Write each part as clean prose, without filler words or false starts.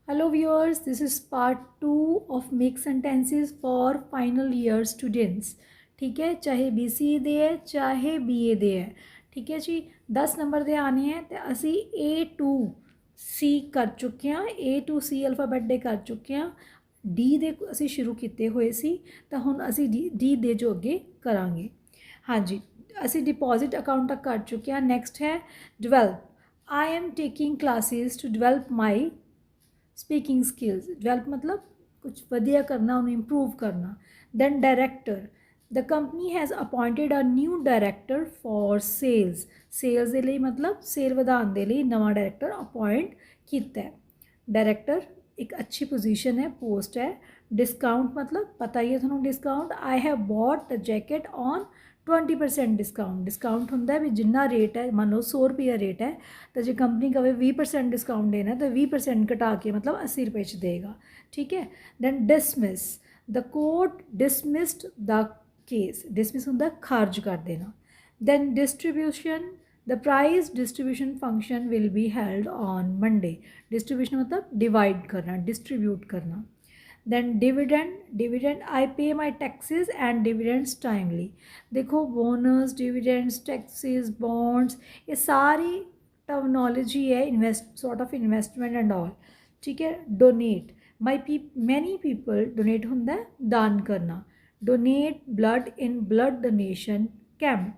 Hello viewers, this is part 2 of make sentences for final year students। ठीक है, चाहे BCA दे है चाहे BA दे है। ठीक है जी, 10 नंबर दे आने हैं तो असी A to C कर चुके हैं। A to C अल्फाबेट दे कर चुके हैं। D दे असी शुरू किए हुए सी तो हुण असी D दे जो अगे करांगे। हाँ जी, असी डिपॉजिट अकाउंट तक कर चुके हैं। नैक्सट है develop. I am taking classes to develop my speaking skills. Develop मतलब कुछ वधिया करना, उन्हें इंप्रूव करना। Then director, the company has appointed a new director for sales. Sales के लिए मतलब सेल वधाने के लिए नवा डायरैक्टर अपॉइंट किया है। डायरैक्टर एक अच्छी पोजीशन है, पोस्ट है। डिस्काउंट मतलब पता ही है थोड़ा discount. I have bought the jacket on 20% discount. Discount होंगे भी जिन्ना रेट है, मान लो 100 रुपया रेट है तो जो कंपनी कहे 20% डिस्काउंट देना है तो 20% घटा के मतलब 80 रुपये देगा। ठीक है। Then dismiss, the court dismissed the case. Dismiss होंगे खारिज कर देना। Then distribution, the prize distribution function will be held on Monday. Distribution मतलब डिवाइड करना, डिस्ट्रीब्यूट करना। Then dividend, dividend I pay my taxes and dividends timely. देखो bonus, dividends, taxes, bonds, ये सारी टर्मिनोलॉजी है invest sort of investment and all. ठीक है। Donate, many people donate होंगे दान करना। Donate blood in blood donation camp.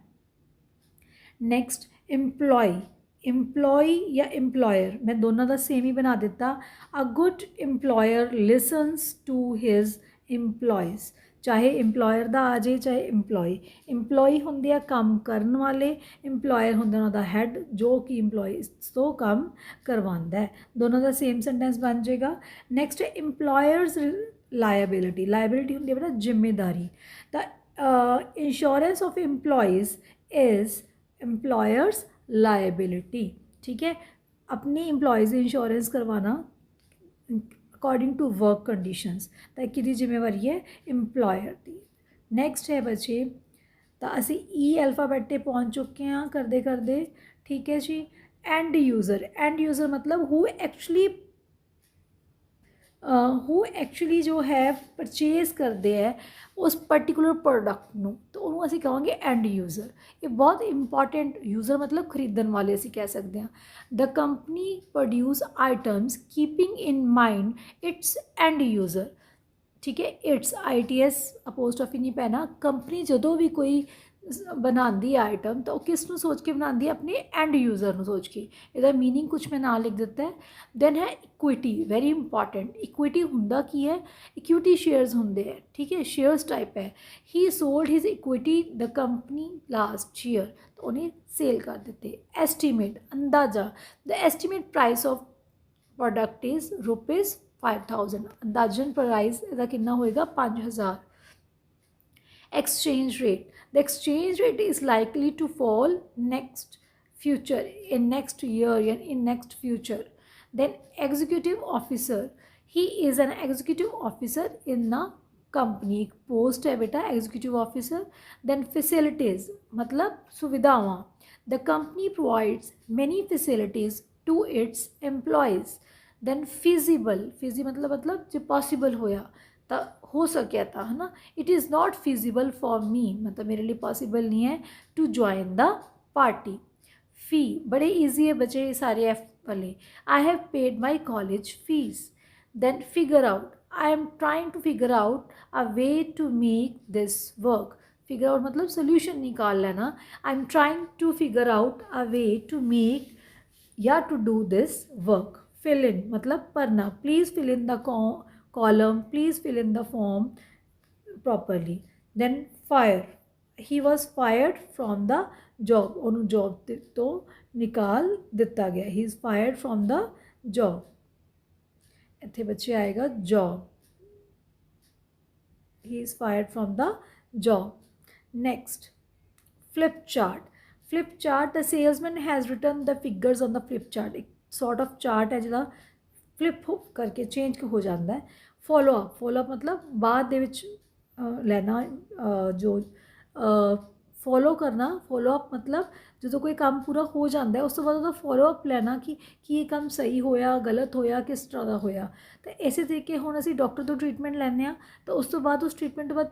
Next employ, employ या एम्प्लॉयर, मैं दोनों का सेम ही बना दिता। A good employer listens to his employees. चाहे एम्प्लॉयर का आ जाए चाहे एम्प्लॉय। एम्प्लॉय होंगे आ काम करने वाले, एम्प्लॉयर होंगे उन्होंने हैड जो कि एम्प्लॉयज़ तो काम करवाता है। दोनों का सेम सेंटेंस बन जाएगा। नैक्सट है एम्प्लॉयर्स लायबिलिटी। लायबिलिटी होंगी बेटा जिम्मेदारी। The insurance of employees is employers liability. ठीक है। अपने एम्प्लॉयज़ इंश्योरेंस करवाना अकॉर्डिंग टू वर्क कंडीशंस तो कि जिम्मेवारी है एम्प्लॉयर की। नैक्सट है बच्चे, तो असी ई अल्फाबेट ते पहुँच चुके हैं करते करते। ठीक है जी। एंड यूज़र, एंड यूज़र मतलब हू एक्चुअली जो है परचेज करते हैं उस पर्टिकुलर प्रोडक्ट ਨੂੰ तो उन्होंने ਅਸੀਂ ਕਹਾਂਗੇ एंड यूज़र। ये बहुत इंपॉर्टेंट, यूज़र मतलब खरीदਣ वाले ਅਸੀਂ कह सकते हैं। The company produce items keeping in mind it's end user. ठीक है। इट्स ITS अपोस्ट्रोफी नहीं पैना। कंपनी जो भी कोई बनाती है आइटम तो किस नू सोच के बनाती है, अपने एंड यूज़र सोच के। इसका मीनिंग कुछ मैं ना लिख दिता है। दैन है इक्विटी, वेरी इंपॉर्टेंट। इक्विटी होंदा की है, इक्विटी शेयर्स होंगे है। ठीक है, शेयर्स टाइप है। ही sold his equity the company last year, तो उन्हें सेल कर देते। एस्टीमेट अंदाजा, the estimate price of product is ₹5000। अंदाजन प्राइस इसका कितना होएगा 5000। exchange rate, the exchange rate is likely to fall next future, in next year and in next future. Then executive officer, he is an executive officer in the company, एक post है बेटा executive officer. Then facilities मतलब सुविधावां, the company provides many facilities to its employees. Then feasible, फिजी मतलब जो possible होया तो हो सकिया था, है ना। It is not feasible for me मतलब मेरे लिए पॉसिबल नहीं है to join the party. Fee बड़े ईजी है बच्चे ये सारे एफ वाले। I have paid my college fees. Then figure out, I am trying to figure out a way to make this work. Figure out मतलब सोल्यूशन निकाल लेना। I am trying to figure out a way to make या to do this work. Fill in मतलब भरना, please fill in the column, please fill in the form properly. Then fire, he was fired from the job, ਉਹਨੂੰ job ਤੋਂ ਨਿਕਾਲ ਦਿੱਤਾ ਗਿਆ। he is fired from the job। ਇੱਥੇ ਬੱਚੇ ਆਏਗਾ job, he is fired from the job। next flip chart, flip chart, the salesman has written the figures on the flip chart। एक sort of chart है ਜਿਹੜਾ flip करके change हो जाता है। फॉलोअप, फॉलोअप मतलब बाद दे विच लेना जो फॉलो करना। फॉलोअप मतलब जो कोई काम पूरा हो जाता है उस तो बाद उसका फॉलोअप लेना कि ये काम सही होया गलत होया किस तरह का होया। तो इस तरीके हुण असीं डॉक्टर तो ट्रीटमेंट लैंदे आ तो उस तो बाद उस ट्रीटमेंट तो बाद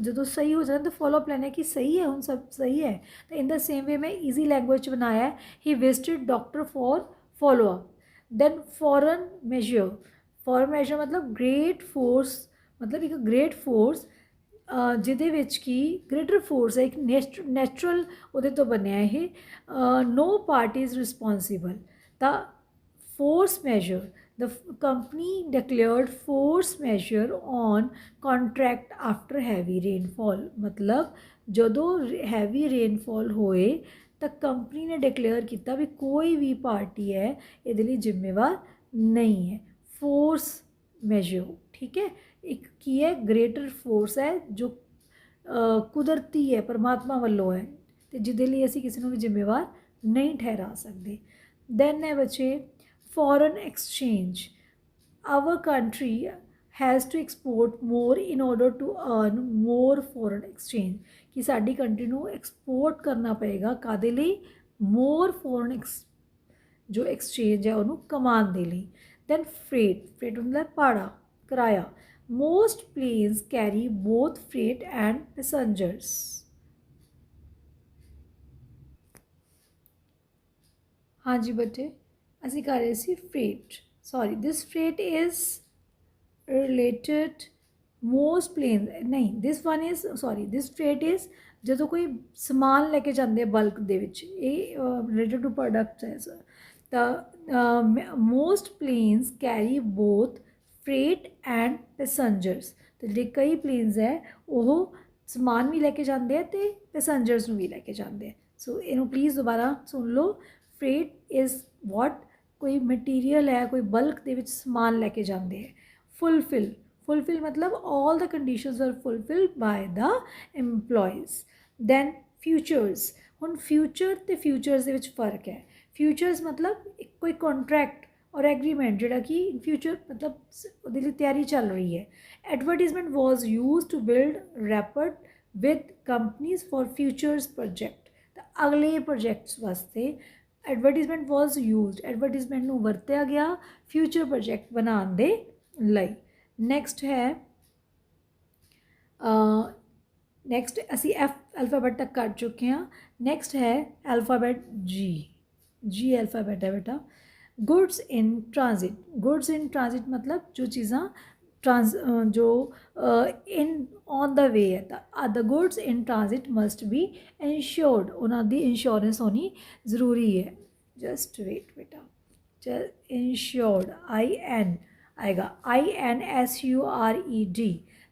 जो सही हो जाता तो फॉलोअप लैंदे कि सही है हुण सब सही है। तो इन द सेम वे मैं ईजी लैंग्वेज बनाया है he visited doctor for follow up. Then force majeure मतलब ग्रेट फोर्स मतलब एक ग्रेट फोर्स जिहदे विच कि ग्रेटर फोर्स है एक नैचुरल उहदे तो बनया ये no party is responsible. The force majeure the company declared force majeure on contract after heavy rainfall मतलब जदों हैवी रेनफॉल होए तो कंपनी ने डिक्लेयर किया भी कोई भी पार्टी है ये जिम्मेवार नहीं है। फोर्स मेजर ठीक है एक की है ग्रेटर फोर्स है जो कुदरती है परमात्मा वालों है तो जिदे लिए असी किसी को भी जिम्मेवार नहीं ठहरा सकते। दैन है बच्चे foreign exchange our country has to export more in order to earn more foreign exchange कि साडी कंट्री को एक्सपोर्ट करना पएगा कादे लिए मोर फॉरन जो एक्सचेंज है उन्होंने कमान दे लिए। दैन फ्रेट मतलब भाड़ा किराया most planes carry both freight and passengers. हाँ जी बच्चे असी कर रहे सी freight sorry this freight is related most plane नहीं this one is sorry this freight is जो कोई समान लैके जाते बल्क दे रिलेटेड टू प्रोडक्ट्स है sir the most planes carry both freight and passengers तो जो कई प्लेन्स है वो समान भी लैके जाते हैं तो पैसेंजर्स भी लैके जाते हैं। सो इनू प्लीज़ दोबारा सुन लो फ्रेट इज़ वॉट कोई मटीरियल है कोई बल्क दे विच समान लैके जाते हैं। फुलफिल मतलब all the conditions are fulfilled by the employees. Then futures हुण फ्यूचर तो फ्यूचर्स दे विच फर्क है। फ्यूचर्स मतलब कोई कॉन्ट्रैक्ट और एग्रीमेंट जोड़ा कि इन फ्यूचर मतलब उसके लिए तैयारी चल रही है। Advertisement was use to build rapport with companies for futures project तो अगले प्रोजेक्ट्स वास्ते एडवर्टीजमेंट वॉज यूज एडवर्टीजमेंट को वरत्या गया फ्यूचर प्रोजेक्ट बनाने दे लई। नैक्सट है नैक्सट असी एफ अल्फाबेट तक कर चुके हैं। नैक्सट है अल्फाबेट जी अल्फाबेट है बेटा। गुड्स इन ट्रांजिट मतलब जो चीज़ा जो इन ऑन द वे है the goods in transit must be insured उन्होंने इंश्योरेंस होनी ज़रूरी है। जस्ट वेट बेटा इंश्योर्ड IN आएगा INSURED।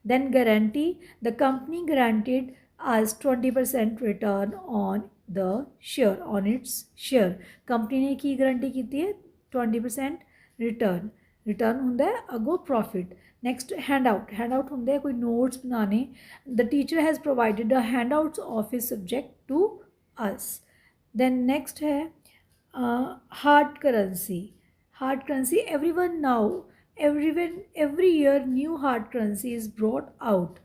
Then guarantee the company guaranteed as 20% return on the share on its share company ने की guarantee की है 20% रिटर्न होंगे अगो प्रॉफिट। नैक्सट हैंड आउट होंगे कोई नोट्स बनाने the teacher has provided the hand outs of his subject to us. Then next है hard currency every year new hard currency is brought out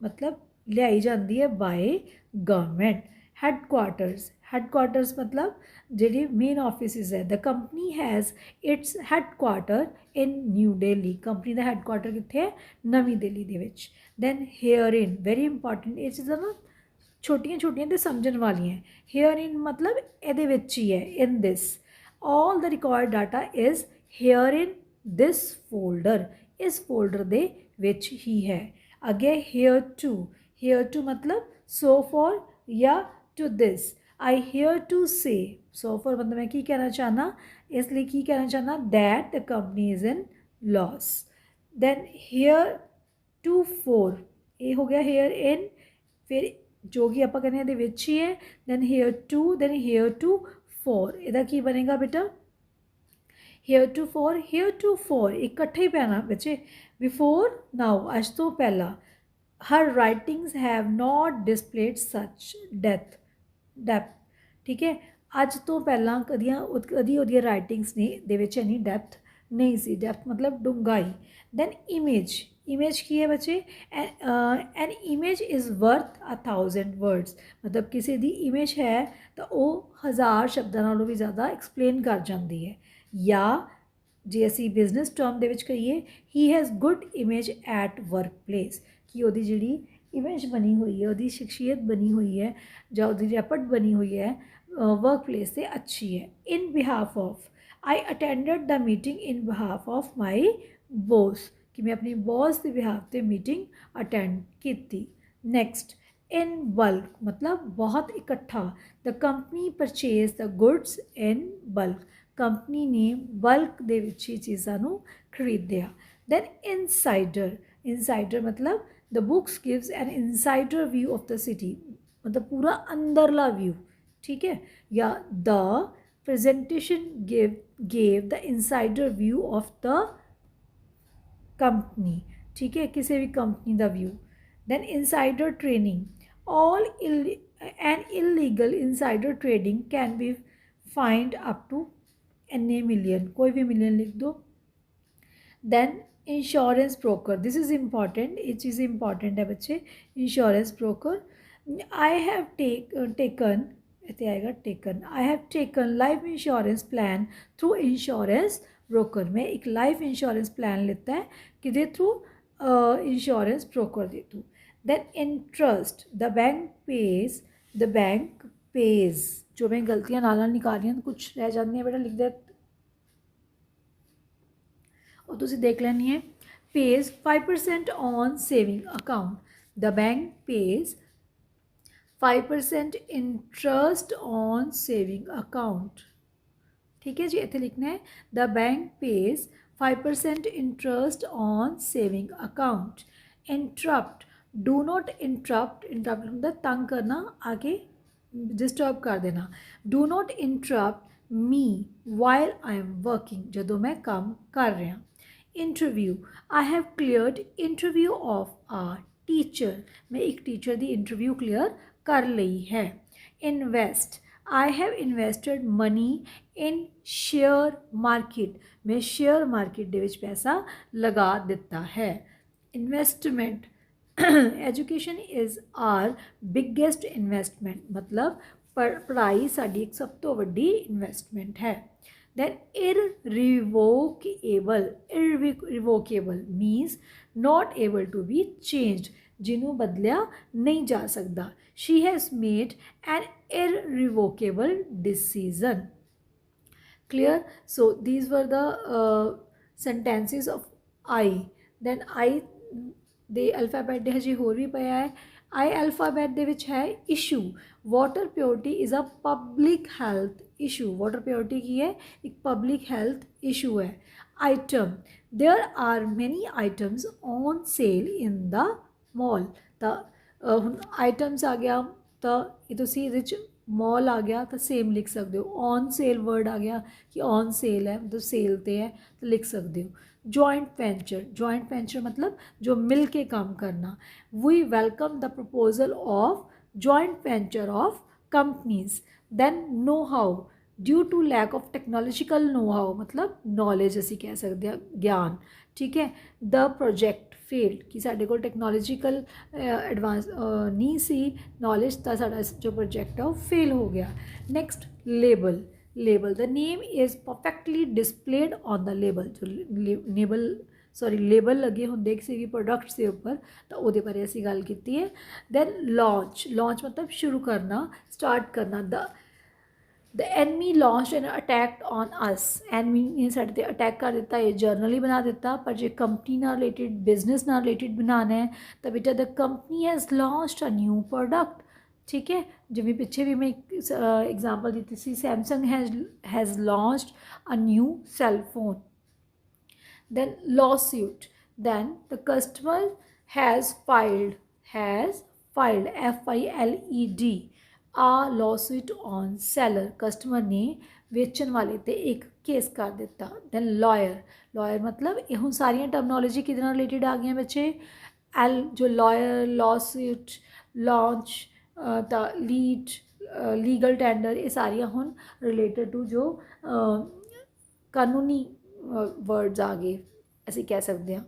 मतलब लियाई जाती है बाय गवर्नमेंट। हैडकुआटर्स मतलब जी मेन ऑफिस है the company has its headquarter in new Delhi company का headquarter कितने है नवी दिल्ली दे विच। Then here in very important ये चीज़ा ना छोटियां तो समझण वाली हैं। हेयर इन मतलब ये ही है in this all the record data is here in this folder इस फोल्डर दे विच ही है। अगे हेयर टू मतलब सो फॉर या to this I hereto say so for मतलब मैं की कहना चाहना इसलिए की कहना चाहना that the company is in loss. Then heretofore ये हो गया हेयर इन फिर जो कि आप कहने ही है। दैन हेयर टू फोर इहदा की बनेगा बेटा हेयर टू फोर इकट्ठे ही पैना बच्चे बिफोर नाउ अज तो पहला her writings have not displayed such depth ठीक है अज तो पहला कदी वो राइटिंग्स ने दे विच इन्नी डेप्थ नहीं सी डेप्थ मतलब डूंघाई। दैन इमेज इमेज की है बच्चे, an image is worth 1000 words, मतलब किसी दी इमेज है तो वो 1000 शब्दों नालों भी ज़्यादा एक्सप्लेन कर जाती है। या जे असी बिजनेस टर्म दे विच कहिए he has good image at work place, कि वो जी इमेज बनी हुई है, वो शख्सियत बनी हुई है, जो वो रेपट बनी हुई है वर्क प्लेस से अच्छी है। In behalf of, I attended the meeting in behalf of my boss, कि मैं अपनी बॉस के बिहाफ से मीटिंग अटेंड की थी। नैक्सट, इन बल्क मतलब बहुत इकट्ठा, the company purchase the goods in bulk, company ने बल्क दे विच ही चीज़ों को खरीदिया। दैन इनसाइडर, इनसाइडर मतलब the books gives an insider view of the city, मतलब पूरा अंदरला व्यू, ठीक है। या the presentation gave the insider view of the company, ठीक है, किसी भी कंपनी का view. Then insider training, all an illegal insider trading can be find up to N million, कोई भी मिलियन लिख दो। Then insurance broker, this is important, ये चीज़ इंपॉर्टेंट है बच्चे। Insurance broker, I have taken, इतने आएगा taken, I have taken life insurance plan through insurance broker, में एक लाइफ इंश्योरेंस प्लान लेता है कि थ्रू इंश्योरेंस ब्रोकर दे through. Then interest, the bank pays, जो मैं गलतियां नाल निकाल रही हूँ कुछ रह जाती हैं बेटा लिख दे, और तुसी देख लेनी है। Pays 5% on saving account, the bank pays 5% interest on saving account, ठीक है जी, इतने लिखना है the bank pays 5% interest on saving account. Interrupt, do not interrupt, interrupt मतलब तंग करना, आगे डिस्टर्ब कर देना। Do not interrupt me while I am working, जो मैं काम कर रहा। Interview, I have cleared interview of a teacher, मैं एक टीचर की इंटरव्यू क्लीयर कर ली है। Invest, I have invested money in share market, मैं शेयर मार्केट दे विच पैसा लगा दिता है। Investment, education is our biggest investment, मतलब पढ़ाई साड़ी एक सब तो वड्डी इन्वेस्टमेंट है। Then irrevocable, irrevocable means not able to be changed, जिन्हों बदलिया नहीं जा सकता। She has made an irrevocable decision. Clear? So these were the sentences of I. Then I ਦੇ ਅਲਫਾਬੈਟ ਦੇ ਹਜੇ ਹੋਰ ਵੀ ਪਿਆ ਹੈ। I ਅਲਫਾਬੈਟ ਦੇ ਵਿੱਚ ਹੈ issue, water purity is a public health issue, water purity ਕੀ ਹੈ, ਇੱਕ ਪਬਲਿਕ ਹੈਲਥ ਇਸ਼ੂ ਹੈ। Item, there are many items on sale in the mall, ਤਾਂ ਹੁਣ ਆਈਟਮਸ ਆ ਗਿਆ ਤਾਂ ਇਹ ਤੁਸੀਂ ਇਹਦੇ 'ਚ मॉल आ गया तो सेम लिख सकते हो। ऑन सेल वर्ड आ गया कि ऑन सेल है, मतलब सेल ते है तो लिख सकते हो। जॉइंट वेंचर, जॉइंट वेंचर मतलब जो मिल के काम करना। We welcome the proposal of joint venture of companies. Then know how, due to lack of technological know how मतलब नॉलेज असी कह सकते हैं, ज्ञान, ठीक है। द प्रोजेक्ट फेल्ड कि साढ़े को टैक्नोलॉजिकल एडवांस नहीं सी नॉलेज, तो साड़ा जो प्रोजेक्ट है वो फेल हो गया। Next label, label the name is perfectly displayed on the label, जो लेबल लगे होंगे किसी भी प्रोडक्ट के उपर, तो वो बारे असी गल की है। दैन लॉन्च, लॉन्च मतलब शुरू करना, स्टार्ट करना। The enemy launch an attack on us, enemy ने साढ़े ते अटैक कर दिता, ये जर्नल ही बना दिता, पर जो कंपनी ना रिलेटेड बिजनेस ना रिलेटेड बनाना है तो बेटा the company has launched a new product, ठीक है। जिमें पिछे भी मैं एग्जाम्पल दी थी, Samsung has launched a new cell phone. Then lawsuit, then the customer has filed, FILED a lawsuit on seller, customer ने बेचन वाले ते एक केस कर दिता। दैन लॉयर, लॉयर मतलब ये हूँ सारिया टर्मनोलॉजी कि रिलेटेड आ गई बच्चे। जो lawyer, lawsuit, launch, lead, legal tender, ये सारिया हूँ रिलेटेड टू जो कानूनी वर्ड्स आ गए, असी कह सकते हैं।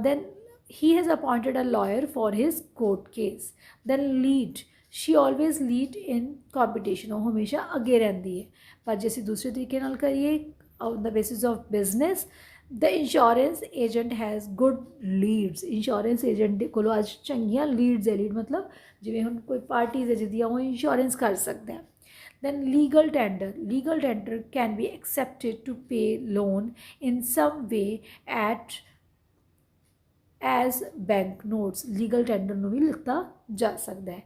then he has appointed a lawyer for his court case. then lead, she always lead in competition, ਉਹ ਹਮੇਸ਼ਾ ਅੱਗੇ ਰਹਿੰਦੀ ਹੈ। ਪਰ ਜੇ ਅਸੀਂ ਦੂਸਰੇ ਤਰੀਕੇ ਨਾਲ ਕਰੀਏ on the basis of business, the insurance agent has good leads, insurance agent ਦੇ ਕੋਲੋਂ ਅੱਜ ਚੰਗੀਆਂ ਲੀਡਸ ਹੈ। ਲੀਡ ਮਤਲਬ ਜਿਵੇਂ ਹੁਣ ਕੋਈ ਪਾਰਟੀਜ਼ ਹੈ ਜਿਹਦੀਆਂ ਉਹ ਇੰਸ਼ੋਰੈਂਸ ਕਰ ਸਕਦੇ ਆ। then legal tender can be accepted to pay loan in some way at as bank notes, legal tender ਨੂੰ ਵੀ ਲਿੱਤਾ ਜਾ ਸਕਦਾ ਹੈ।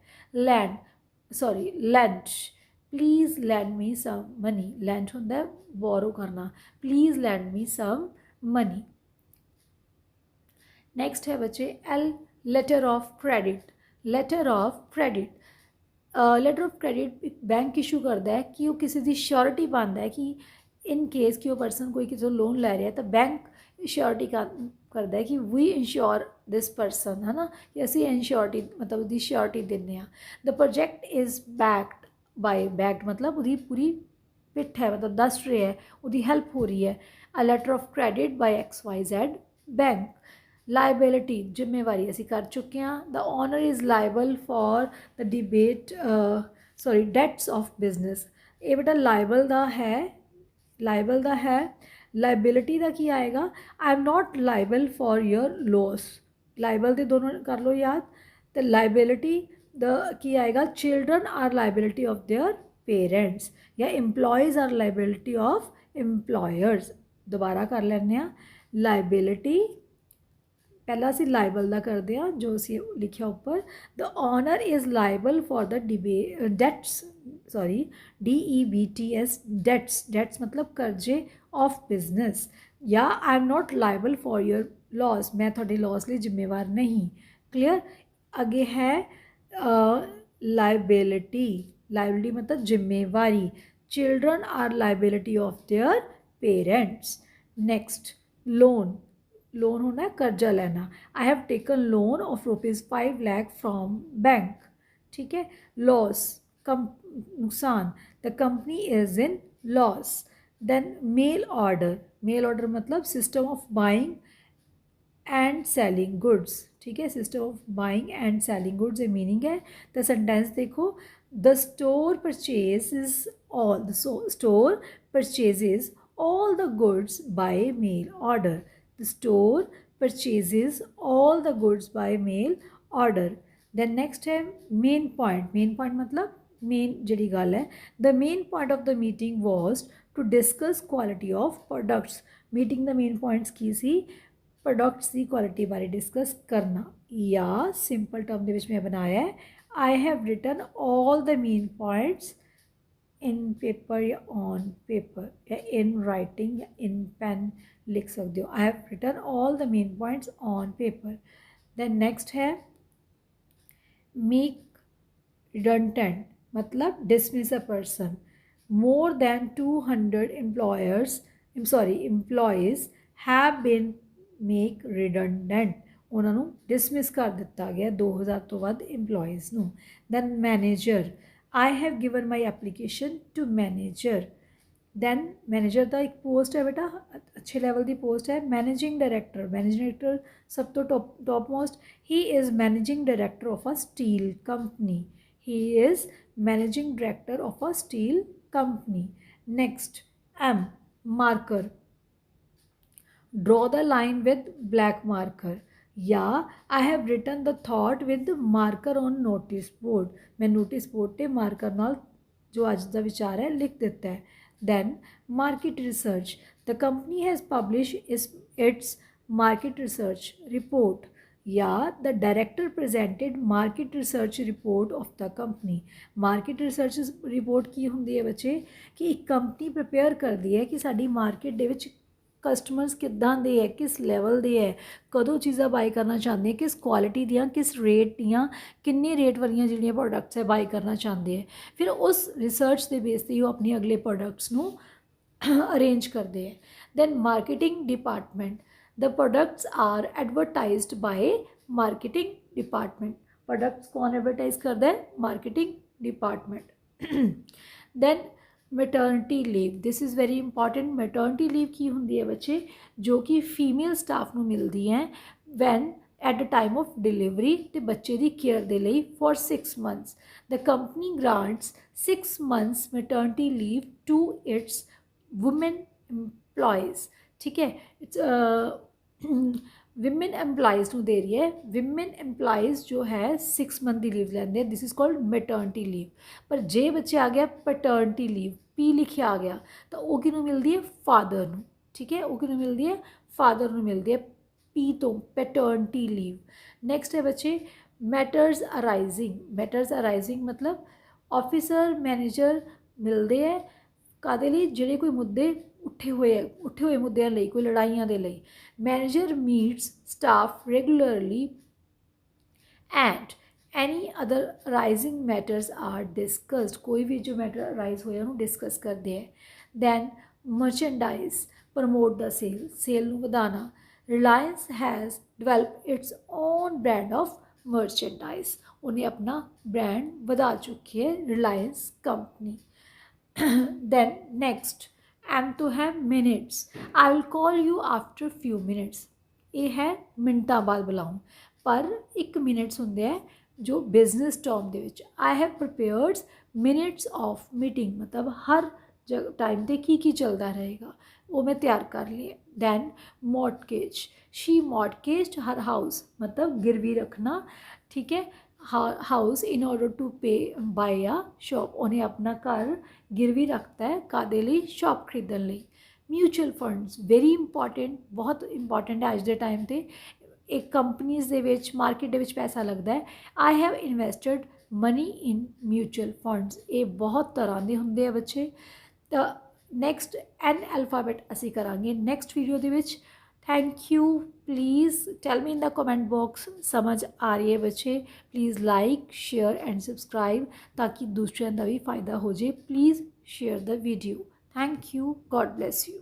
lend, please lend me some money, lend ਹੁੰਦਾ ਹੈ borrow ਕਰਨਾ, please lend me some money। Next है बच्चे letter of credit. Letter of credit एक बैंक इशू करता है कि वो किसी की श्योरिटी पाता है कि इन केस कि वो पर्सन कोई किसी लोन लै रहा है तो बैंक श्योरिटी करता है कि वी इंश्योर दिस पर्सन, है ना, कि असी इंश्योरिटी मतलब उसकी श्योरिटी देने। The project is backed by, backed मतलब उसकी पूरी पिठ है, मतलब दस रहे है, उसकी हेल्प हो रही है। A letter of credit by XYZ bank. Liability जिम्मेवारी असी कर चुके हैं। The owner is liable for the debate debts of business. ये बेटा लाइबल दा है, लाइबल दा है। लाइबिलिटी का की आएगा, I am not liable for your loss. Liable दे दोनों कर लो याद। तो लाइबिलिटी द की आएगा, children are liability of their parents, या employees are liability of employers. दोबारा कर लें। लाइबिलिटी पहला असी लाइबल का करते हैं जो असी लिखा ऊपर। The owner is liable for the debts DEBTS debts, debts मतलब कर्जे ऑफ बिजनेस। या I am not liable for your loss, मैं थोड़े लॉस लिए जिम्मेवार नहीं। क्लियर। अगे है लाइबिलिटी, लाइबिलिटी मतलब जिम्मेवारी। Children are liability of their parents. Next loan, loan होना है कर्जा लेना। I have taken loan of ₹5 lakh from bank, ठीक है। लॉस नुकसान, the company is in loss. Then mail order, mail order मतलब system of buying and selling goods, ठीक है। System of buying and selling goods ये मीनिंग है। तो sentence देखो, the store purchase all, the store purchases all the goods by mail order, the store purchases all the goods by mail order। then next है main point, main point मतलब main जिहड़ी गल है। the main point of the meeting was to discuss quality of products, meeting the main points की सी, products की quality बारे discuss करना। या सिंपल टर्म दे विच मैं बनाया है, I have written all the main points in paper या ऑन पेपर, या इन राइटिंग या इन पेन लिख सकते हो। I have written all the main points on paper. Then next है मेक रिडंडेंट मतलब dismiss a person. More than 200 employees have been make redundant, उन्होंने dismiss कर दिता गया 2000 तो वध एम्प्लॉयज़ नूं। Then manager, I have given my application to manager. Then manager का एक पोस्ट है बेटा, अच्छे लैवल की पोस्ट है। मैनेजिंग डायरैक्टर, मैनेजिंग डायरैक्टर सब तो top most. He is managing director of a steel company, he is managing director of a steel company. Next M marker, draw the line with black marker. या I have written the thought with marker on notice board, मैं notice board पर marker नाल जो अज का विचार है लिख दिता है। Then market research, the company has publish its market research report. या the director presented market research report of the company. Market research report की होंदी है बच्चे कि एक कंपनी प्रिपेयर करती है कि साडी मार्केट दे विच कस्टमर्स किद्दां दे है, किस लैवल दे है, कदों चीज़ां बाई करना चाहते हैं, किस क्वालिटी दियाँ, किस रेट दियाँ, किन्ने रेट वालियां जिहड़ियां प्रोडक्ट्स है बाई करना चाहते हैं। फिर उस रिसर्च के बेस ते ही अपने अगले प्रोडक्ट्स नूं अरेंज करते हैं। Then marketing department, the products are advertised by marketing department. Products कौन एडवरटाइज करता है? Marketing department. Then maternity leave, this is very important. Maternity leave ਕੀ ਹੁੰਦੀ ਹੈ ਬੱਚੇ, ਜੋ ਕਿ ਫੀਮੇਲ ਸਟਾਫ ਨੂੰ ਮਿਲਦੀ ਹੈ when at the time of delivery ਤੇ ਬੱਚੇ ਦੀ ਕੇਅਰ ਦੇ ਲਈ for 6 months। The company grants 6 months maternity leave to its woman employees. ठीक है, इट्स विमेन एम्प्लॉयज़ ਨੂੰ ਦੇ ਰਹੀ ਹੈ। ਵਿਮਨ एम्प्लॉयज़ ਜੋ ਹੈ 6 month ਦੀ ਲੀਵ ਲੈਂਦੇ, this is called maternity leave. ਪਰ ਜੇ ਬੱਚੇ ਆ ਗਿਆ ਪੈਟਰਨਿਟੀ ਲੀਵ, ਪੀ ਲਿਖਿਆ ਆ ਗਿਆ, ਤਾਂ ਉਹ ਕਿਹਨੂੰ ਮਿਲਦੀ ਹੈ, ਫਾਦਰ ਨੂੰ। ਠੀਕ ਹੈ, ਉਹ ਕਿਹਨੂੰ ਮਿਲਦੀ ਹੈ, ਫਾਦਰ ਨੂੰ ਮਿਲਦੀ ਹੈ ਪੀ ਤੋਂ, ਪੈਟਰਨਿਟੀ ਲੀਵ। ਨੈਕਸਟ ਹੈ ਬੱਚੇ ਮੈਟਰਸ ਅਰਾਈਜ਼ਿੰਗ। ਮੈਟਰਸ ਅਰਾਈਜ਼ਿੰਗ ਮਤਲਬ ਆਫਿਸਰ ਮੈਨੇਜਰ ਮਿਲਦੇ ਹੈ ਕਾਹਦੇ ਲਈ, ਜਿਹੜੇ ਕੋਈ ਮੁੱਦੇ ਉੱਠੇ ਹੋਏ ਮੁੱਦਿਆਂ ਲਈ, ਕੋਈ ਲੜਾਈਆਂ ਦੇ ਲਈ। Manager meets staff regularly and any other arising matters are discussed. ਕੋਈ ਵੀ ਜੋ ਮੈਟਰ ਅਰਾਈਜ਼ ਹੋਇਆ ਉਹਨੂੰ ਡਿਸਕਸ ਕਰਦੇ ਹੈ। Then merchandise promote the sale, sale ਨੂੰ ਵਧਾਉਣਾ। Reliance has develop its own brand of merchandise, ਉਹਨੇ ਆਪਣਾ ਬ੍ਰਾਂਡ ਵਧਾ ਚੁੱਕੀ ਹੈ Reliance company. then next M to है minutes, I will call you after few minutes। ये है मिनटां बाद बुलाऊं, पर 1 minutes ਹੁੰਦੇ ਹੈ ਜੋ ਬਿਜ਼ਨਸ ਟਰਮ ਦੇ ਵਿੱਚ। I have prepared minutes of meeting, मतलब हर टाइम ਤੇ ਕੀ ਚੱਲਦਾ ਰਹੇਗਾ वो मैं तैयार कर लिए। then mortgage, she mortgaged her house, मतलब गिरवी रखना। ठीक है, हाउस इन ऑर्डर टू पे बाय आ शॉप, उन्हें अपना घर गिरवी रखता है कादे ਲਈ, शॉप खरीदਣ ਲਈ। म्यूचुअल फंड्स वेरी इंपॉर्टेंट, बहुत इंपॉर्टेंट है अज के टाइम ਤੇ। एक कंपनीज ਦੇ ਵਿੱਚ ਮਾਰਕੀਟ ਦੇ ਵਿੱਚ ਪੈਸਾ ਲੱਗਦਾ ਹੈ। आई have invested money in mutual funds, ਇਹ ਬਹੁਤ ਤਰ੍ਹਾਂ ਦੇ ਹੁੰਦੇ ਆ ਬੱਚੇ। ਤਾਂ ਨੈਕਸਟ ਐਨ ਅਲਫਾਬੈਟ ਅਸੀਂ ਕਰਾਂਗੇ ਨੈਕਸਟ ਵੀਡੀਓ ਦੇ ਵਿੱਚ। Thank you. Please tell me in the comment box समझ आ रही है बच्चे। Please like share and subscribe ताकि दूसरों का भी फ़ायदा हो जाए। Please share the video. Thank you, God bless you.